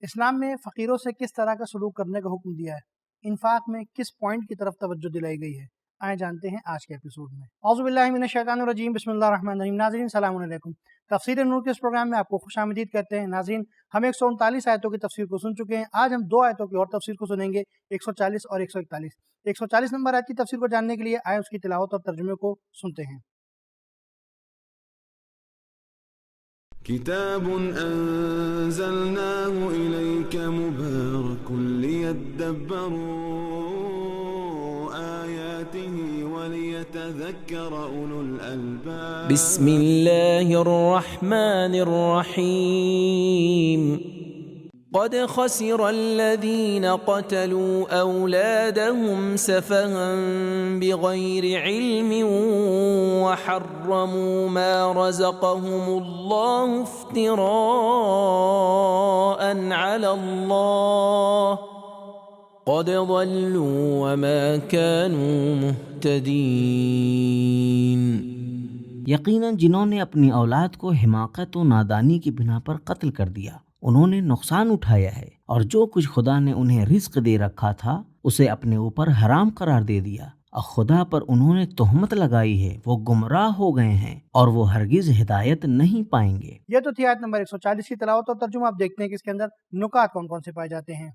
اسلام میں فقیروں سے کس طرح کا سلوک کرنے کا حکم دیا ہے؟ انفاق میں کس پوائنٹ کی طرف توجہ دلائی گئی ہے؟ آئیں جانتے ہیں آج کے ایپیسوڈ میں۔ اعوذ باللہ من الشیطان الرجیم، بسم اللہ الرحمن الرحیم۔ ناظرین السلام علیکم، تفسیر نور کے اس پروگرام میں آپ کو خوش آمدید کہتے ہیں۔ ناظرین، ہم 139 آیتوں کی تفسیر کو سن چکے ہیں۔ آج ہم 2 آیتوں کی اور تفسیر کو سنیں گے، 140 اور 141۔ 140 نمبر آیت کی تفسیر کو جاننے کے لیے آئیں اس کی تلاوت اور ترجمے کو سنتے ہیں۔ كتاب أنزلناه إليك مبارك ليدبروا آياته وليتذكر أولو الألباب بسم الله الرحمن الرحيم قد خسر الذين قتلوا أولادهم سفها بغير علم وحرموا ما رزقهم الله افتراء على الله قد ضلوا وما كانوا مهتدين۔ یقیناً جنہوں نے اپنی اولاد کو حماقت و نادانی کی بنا پر قتل کر دیا، انہوں نے نقصان اٹھایا ہے، اور جو کچھ خدا نے انہیں رزق دے رکھا تھا اسے اپنے اوپر حرام قرار دے دیا، اور خدا پر انہوں نے تہمت لگائی ہے، وہ گمراہ ہو گئے ہیں اور وہ ہرگز ہدایت نہیں پائیں گے۔ یہ تو تھی آیت نمبر 140 کی تلاوت اور ترجمہ۔ آپ دیکھتے ہیں کہ اس کے اندر نکات کون کون سے پائے جاتے ہیں۔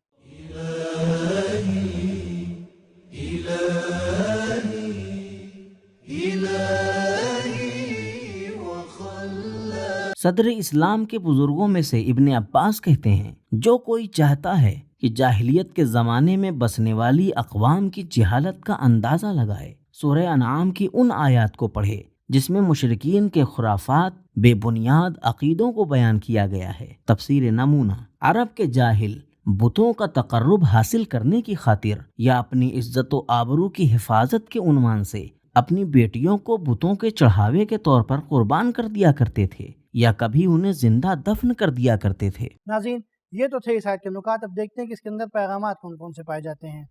صدر اسلام کے بزرگوں میں سے ابن عباس کہتے ہیں، جو کوئی چاہتا ہے کہ جاہلیت کے زمانے میں بسنے والی اقوام کی جہالت کا اندازہ لگائے، سورہ انعام کی ان آیات کو پڑھے جس میں مشرکین کے خرافات، بے بنیاد عقیدوں کو بیان کیا گیا ہے۔ تفسیر نمونہ۔ عرب کے جاہل بتوں کا تقرب حاصل کرنے کی خاطر یا اپنی عزت و آبرو کی حفاظت کے عنوان سے اپنی بیٹیوں کو بتوں کے چڑھاوے کے طور پر قربان کر دیا کرتے تھے، یا کبھی انہیں زندہ دفن کر دیا کرتے تھے۔ ناظرین، یہ تو تھے اس آیت کے نکات۔ اب دیکھتے ہیں کہ اس کے اندر پیغامات کون کون سے پائے جاتے ہیں۔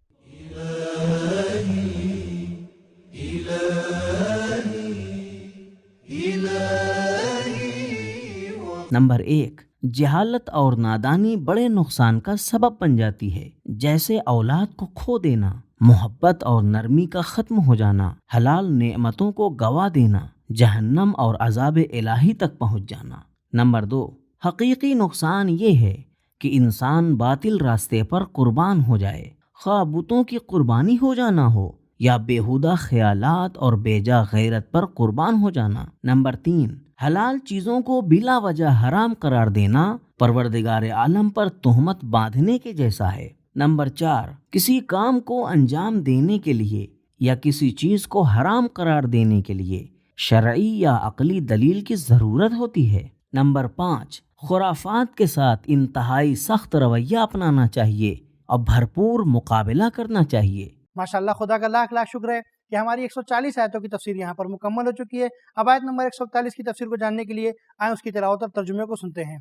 نمبر 1، جہالت اور نادانی بڑے نقصان کا سبب بن جاتی ہے، جیسے اولاد کو کھو دینا، محبت اور نرمی کا ختم ہو جانا، حلال نعمتوں کو گوا دینا، جہنم اور عذاب الہی تک پہنچ جانا۔ نمبر 2، حقیقی نقصان یہ ہے کہ انسان باطل راستے پر قربان ہو جائے، خواہ بتوں کی قربانی ہو جانا ہو یا بیہودہ خیالات اور بیجا غیرت پر قربان ہو جانا۔ نمبر 3، حلال چیزوں کو بلا وجہ حرام قرار دینا پروردگار عالم پر تہمت باندھنے کے جیسا ہے۔ نمبر 4، کسی کام کو انجام دینے کے لیے یا کسی چیز کو حرام قرار دینے کے لیے شرعی یا عقلی دلیل کی ضرورت ہوتی ہے۔ نمبر 5، خرافات کے ساتھ انتہائی سخت رویہ اپنانا چاہیے اور بھرپور مقابلہ کرنا چاہیے۔ ماشاءاللہ، خدا کا لاکھ لاکھ شکر ہے کہ ہماری 140 آیتوں کی تفسیر یہاں پر مکمل ہو چکی ہے۔ اب آیت نمبر 141 کی تفسیر کو جاننے کے لیے آئیں اس کی تلاوت اور ترجمے کو سنتے ہیں۔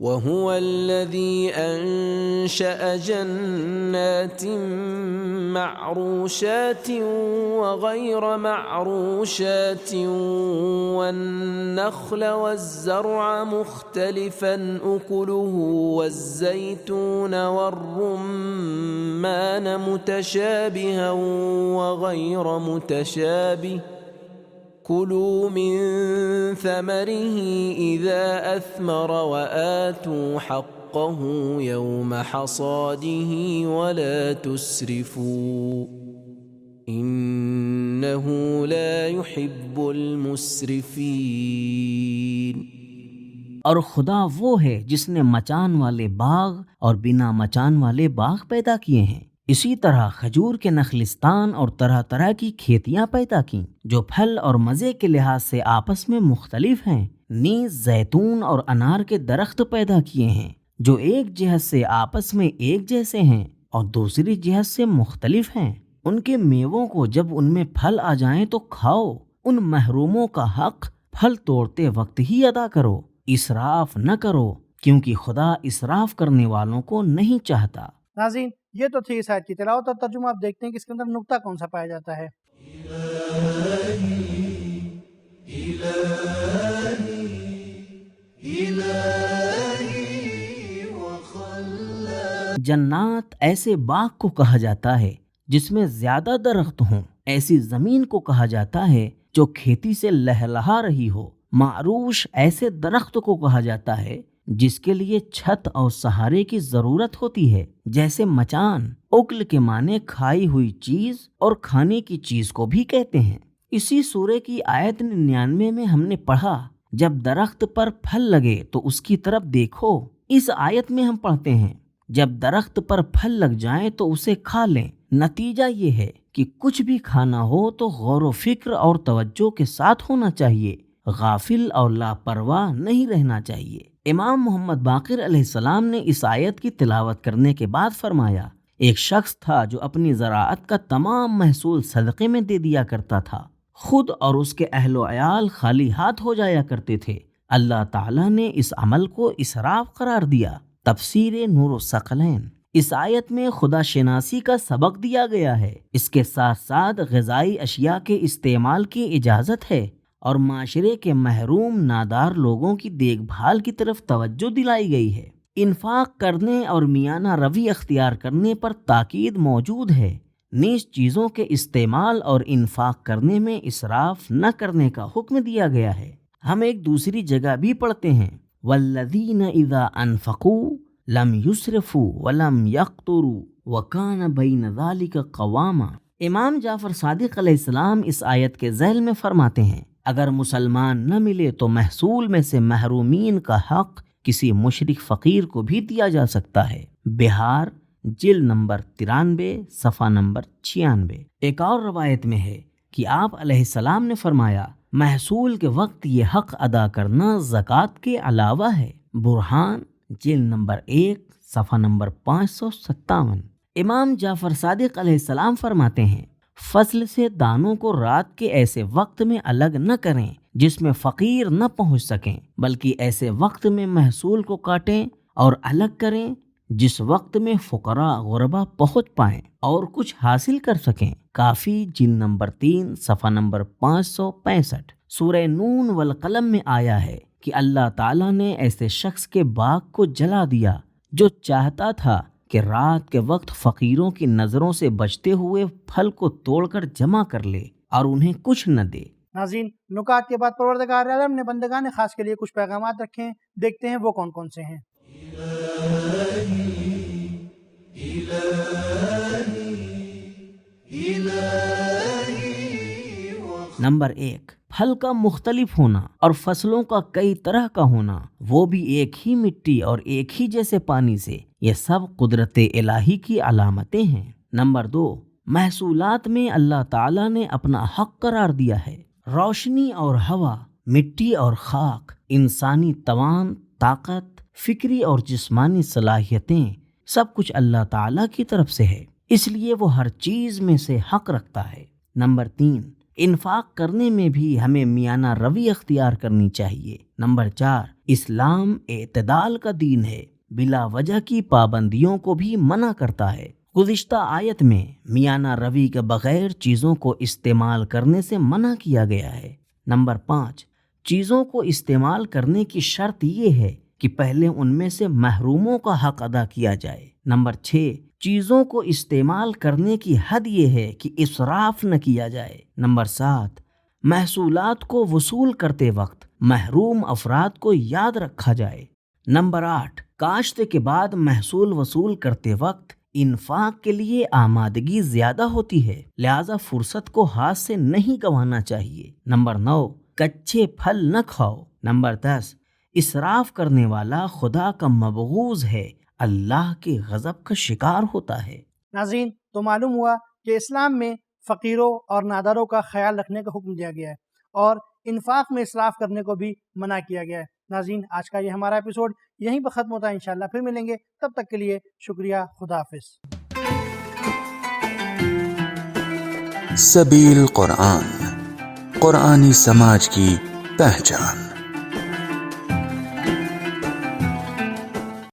وَهُوَ الَّذِي أَنشَأَ جَنَّاتٍ مَّعْرُوشَاتٍ وَغَيْرَ مَعْرُوشَاتٍ وَالنَّخْلَ وَالزَّرْعَ مُخْتَلِفًا أُكُلُهُ وَالزَّيْتُونَ وَالرُّمَّانَ مُتَشَابِهًا وَغَيْرَ مُتَشَابِهٍ كُلُوا مِن ثَمَرِهِ إِذَا أَثْمَرَ وَآتُوا حَقَّهُ يَوْمَ حَصَادِهِ وَلَا تُسْرِفُوا إِنَّهُ لَا يُحِبُّ الْمُسْرِفِينَ۔ اور خدا وہ ہے جس نے مچان والے باغ اور بنا مچان والے باغ پیدا کیے ہیں، اسی طرح کھجور کے نخلستان اور طرح طرح کی کھیتیاں پیدا کیں جو پھل اور مزے کے لحاظ سے آپس میں مختلف ہیں۔ نیز زیتون اور انار کے درخت پیدا کیے ہیں جو ایک جہت سے آپس میں ایک جیسے ہیں اور دوسری جہت سے مختلف ہیں۔ ان کے میووں کو جب ان میں پھل آ جائیں تو کھاؤ، ان محروموں کا حق پھل توڑتے وقت ہی ادا کرو، اسراف نہ کرو کیونکہ خدا اسراف کرنے والوں کو نہیں چاہتا۔ ناظرین، یہ تو تھی اس آیت کی تلاوت اور ترجمہ۔ آپ دیکھتے ہیں کہ اس کے اندر نقطہ کون سا پایا جاتا ہے۔ جنات ایسے باغ کو کہا جاتا ہے جس میں زیادہ درخت ہوں، ایسی زمین کو کہا جاتا ہے جو کھیتی سے لہلہا رہی ہو۔ معروش ایسے درخت کو کہا جاتا ہے جس کے لیے چھت اور سہارے کی ضرورت ہوتی ہے، جیسے مچان۔ اکل کے معنی کھائی ہوئی چیز اور کھانے کی چیز کو بھی کہتے ہیں۔ اسی سورہ کی آیت 99 میں ہم نے پڑھا، جب درخت پر پھل لگے تو اس کی طرف دیکھو۔ اس آیت میں ہم پڑھتے ہیں جب درخت پر پھل لگ جائیں تو اسے کھا لیں۔ نتیجہ یہ ہے کہ کچھ بھی کھانا ہو تو غور و فکر اور توجہ کے ساتھ ہونا چاہیے، غافل اور لاپرواہ نہیں رہنا چاہیے۔ امام محمد باقر علیہ السلام نے اس آیت کی تلاوت کرنے کے بعد فرمایا، ایک شخص تھا جو اپنی زراعت کا تمام محصول صدقے میں دے دیا کرتا تھا، خود اور اس کے اہل و عیال خالی ہاتھ ہو جایا کرتے تھے۔ اللہ تعالیٰ نے اس عمل کو اسراف قرار دیا۔ تفسیر نور الثقلین۔ اس آیت میں خدا شناسی کا سبق دیا گیا ہے، اس کے ساتھ ساتھ غذائی اشیاء کے استعمال کی اجازت ہے اور معاشرے کے محروم نادار لوگوں کی دیکھ بھال کی طرف توجہ دلائی گئی ہے۔ انفاق کرنے اور میانہ روی اختیار کرنے پر تاکید موجود ہے۔ نیز چیزوں کے استعمال اور انفاق کرنے میں اسراف نہ کرنے کا حکم دیا گیا ہے۔ ہم ایک دوسری جگہ بھی پڑھتے ہیں، والذین اذا انفقوا لم یسرفوا ولم یقتروا وکان بین ذلک قواما۔ امام جعفر صادق علیہ السلام اس آیت کے ذیل میں فرماتے ہیں، اگر مسلمان نہ ملے تو محصول میں سے محرومین کا حق کسی مشرک فقیر کو بھی دیا جا سکتا ہے۔ بہار جلد نمبر 93 صفحہ نمبر 96۔ ایک اور روایت میں ہے کہ آپ علیہ السلام نے فرمایا، محصول کے وقت یہ حق ادا کرنا زکوٰۃ کے علاوہ ہے۔ برہان جلد نمبر 1 صفحہ نمبر 557۔ امام جعفر صادق علیہ السلام فرماتے ہیں، فصل سے دانوں کو رات کے ایسے وقت میں الگ نہ کریں جس میں فقیر نہ پہنچ سکیں، بلکہ ایسے وقت میں محصول کو کاٹیں اور الگ کریں جس وقت میں فقراء غربا پہنچ پائیں اور کچھ حاصل کر سکیں۔ کافی جلد نمبر 3 صفحہ نمبر 565۔ سورہ نون والقلم میں آیا ہے کہ اللہ تعالیٰ نے ایسے شخص کے باغ کو جلا دیا جو چاہتا تھا کہ رات کے وقت فقیروں کی نظروں سے بچتے ہوئے پھل کو توڑ کر جمع کر لے اور انہیں کچھ نہ دے۔ ناظرین، نکات کے بعد پروردگار عالم نے بندگان خاص کے لیے کچھ پیغامات رکھے ہیں، دیکھتے ہیں وہ کون کون سے ہیں۔ نمبر 1، پھل کا مختلف ہونا اور فصلوں کا کئی طرح کا ہونا، وہ بھی ایک ہی مٹی اور ایک ہی جیسے پانی سے، یہ سب قدرت الہی کی علامتیں ہیں۔ نمبر 2، محصولات میں اللہ تعالیٰ نے اپنا حق قرار دیا ہے۔ روشنی اور ہوا، مٹی اور خاک، انسانی توان، طاقت، فکری اور جسمانی صلاحیتیں، سب کچھ اللہ تعالیٰ کی طرف سے ہے، اس لیے وہ ہر چیز میں سے حق رکھتا ہے۔ نمبر 3، انفاق کرنے میں بھی ہمیں میانہ روی اختیار کرنی چاہیے۔ نمبر 4، اسلام اعتدال کا دین ہے، بلا وجہ کی پابندیوں کو بھی منع کرتا ہے۔ گزشتہ آیت میں میانہ روی کے بغیر چیزوں کو استعمال کرنے سے منع کیا گیا ہے۔ نمبر 5، چیزوں کو استعمال کرنے کی شرط یہ ہے کہ پہلے ان میں سے محروموں کا حق ادا کیا جائے۔ نمبر 6، چیزوں کو استعمال کرنے کی حد یہ ہے کہ اسراف نہ کیا جائے۔ نمبر 7، محصولات کو وصول کرتے وقت محروم افراد کو یاد رکھا جائے۔ نمبر 8، کاشت کے بعد محصول وصول کرتے وقت انفاق کے لیے آمادگی زیادہ ہوتی ہے، لہذا فرصت کو ہاتھ سے نہیں گنوانا چاہیے۔ نمبر 9، کچے پھل نہ کھاؤ۔ نمبر 10، اسراف کرنے والا خدا کا مبغوض ہے، اللہ کے غضب کا شکار ہوتا ہے۔ ناظرین، تو معلوم ہوا کہ اسلام میں فقیروں اور ناداروں کا خیال رکھنے کا حکم دیا گیا ہے اور انفاق میں اسراف کرنے کو بھی منع کیا گیا ہے۔ ناظرین، آج کا یہ ہمارا ایپیسوڈ یہیں پہ ختم ہوتا ہے، انشاءاللہ پھر ملیں گے، تب تک کے لیے شکریہ، خدا حافظ۔ سبیل قرآن، قرآنی سماج کی پہچان۔